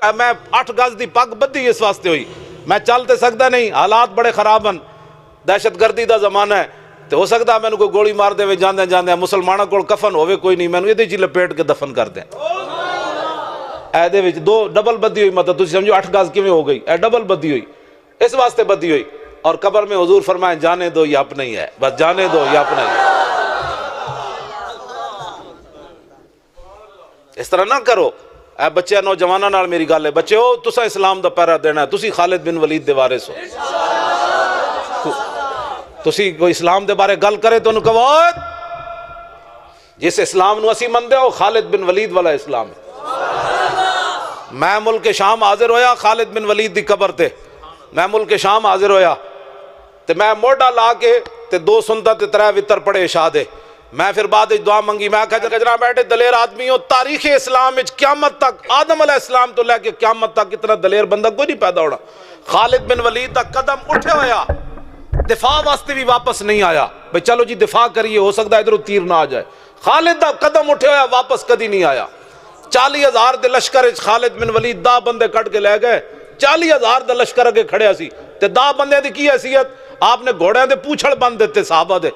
میں 8 گز دی پگ بدھی اس واسطے ہوئی، میں چل تے سکتا نہیں، حالات بڑے خراب ہیں، دہشت گردی دا زمانہ ہے، تو ہو سکتا ہے میں کوئی گولی مار دے جاندے جاندے مسلمانوں کو کفن ہوئے کوئی نہیں، میں یہ لپیٹ کے دفن کر دیں۔ اے وچ 2 ڈبل بدھی ہوئی، مطلب تسی سمجھو 8 گز کیویں ہو گئی، اے ڈبل بدھی ہوئی، اس واسطے بدھی ہوئی۔ اور قبر میں حضور فرمائے جانے دو یہ اپنا ہی ہے، بس جانے دو یہ اپنا ہی ہے۔ اس طرح نہ کرو۔ اے بچے نوجوانوں نال میری گل ہے، بچے ہو تساں اسلام دا پہرا دینا ہے، تسی خالد بن ولید دے وارث ہو، تسی کوئی اسلام دے بارے گل کرے تو انہوں کہو جس اسلام نو اسی مندے ہو خالد بن ولید والا اسلام ہے۔ میں ملک شام حاضر ہویا خالد بن ولید دی قبر تے، میں ملک شام حاضر ہویا تے میں موڈا لا کے تے 2 سنتا تے 3 وتر پڑے عشاء دے، میں پھر بعد دعا منگی، میں کہا جناب بیٹھے دلیر آدمی ہو، تاریخ اسلام وچ قیامت تک آدم علیہ السلام تو لے کے قیامت تک اتنا دلیر بندہ کوئی نہیں پیدا ہونا۔ خالد بن ولید دا قدم اٹھے ہویا، دفاع واسطے بھی واپس نہیں آیا، بھئی چلو جی دفاع کریے، ہو سکتا ہے ادھر تیر نہ آ جائے۔ خالد دا قدم اٹھے ہویا واپس کدی نہیں آیا۔ 40,000 دے لشکر خالد بن ولید 10 بندے کٹ کے لے گئے، 40,000 دے لشکر اگے کھڑے سی تے 10 بندے دی کی حیثیت؟ آپ نے گھوڑیاں دے پوچھڑ بند دیتے صحابہ دے،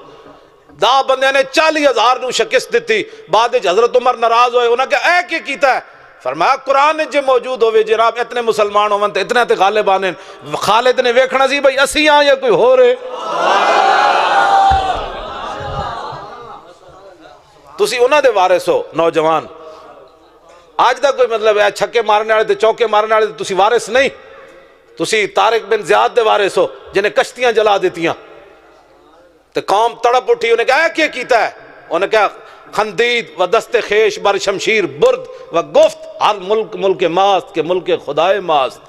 10 بندے نے 40,000 نو شکست دیتی۔ بعد وچ حضرت عمر ناراض ہوئے، انہاں کہا اے کی کیتا ہے؟ فرمایا قرآن جے موجود ہوئے جناب اتنے مسلمان ہون تے اتنے تے غالب آنے، خالد نے ویکھنا سی بھئی اسی ہاں یا کوئی ہو رہے۔ تسی انہاں دے وارث ہو نوجوان، آج دا کوئی مطلب ہے چھکے مارنے والے تے چوکے مارنے والے تسی وارث نہیں، تسی طارق بن زیاد دے وارث ہو جنہیں کشتیاں جلا دیتیاں تے قوم تڑپ اٹھی، انہیں کہا کیا کیتا ہے؟ انہیں کہا خندید و دست خیش بر شمشیر برد و گفت ہر ملک ملک ماست کے ملک خدائے ماست۔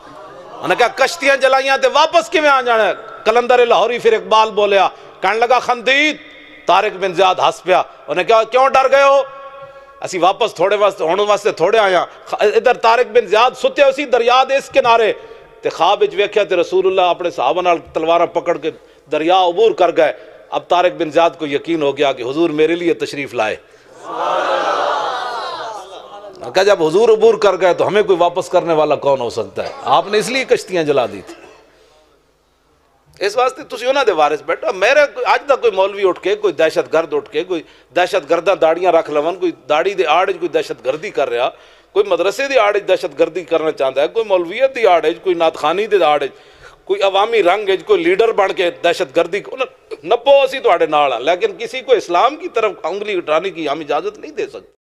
انہیں کہا کشتیاں جلائیاں تے واپس کی میں آ جانا ہے؟ کلندر لاہوری پھر اقبال بولیا، کہنے لگا خندید، طارق بن زیاد ہس پیا، انہیں کہا کیوں ڈر گئے ہو؟ اسی واپس تھوڑے واسطے تھوڑے آیا۔ ادھر طارق بن زیاد ستے اسی دریا دے اس کنارے تے خواب وچ ویکھیا تے رسول اللہ اپنے صحابہ نال تلواراں پکڑ کے دریا عبور کر گئے۔ اب طارق بن زیاد کو یقین ہو گیا کہ حضور میرے لیے تشریف لائے، کہ جب حضور عبور کر گئے تو ہمیں کوئی واپس کرنے والا کون ہو سکتا ہے؟ آپ نے اس لیے کشتیاں جلا دی تھی۔ اس واسطے تسی انہاں دے وارث بیٹھا، میرے اج دا کوئی مولوی اٹھ کے کوئی دہشت گرد اٹھ کے کوئی دہشت گرداں داڑیاں رکھ لون، کوئی داڑھی دے آڑ کوئی دہشت گردی کر رہا، کوئی مدرسے دی آڑ دہشت گردی کرنا چاہتا ہے، کوئی مولویت دی آڑ کوئی نعت خوانی دی آڑ کوئی عوامی رنگ کوئی لیڈر بن کے دہشت گردی نپو اسی تواڈے نال ہاں، لیکن کسی کو اسلام کی طرف انگلی اٹھانے کی ہم اجازت نہیں دے سکتے۔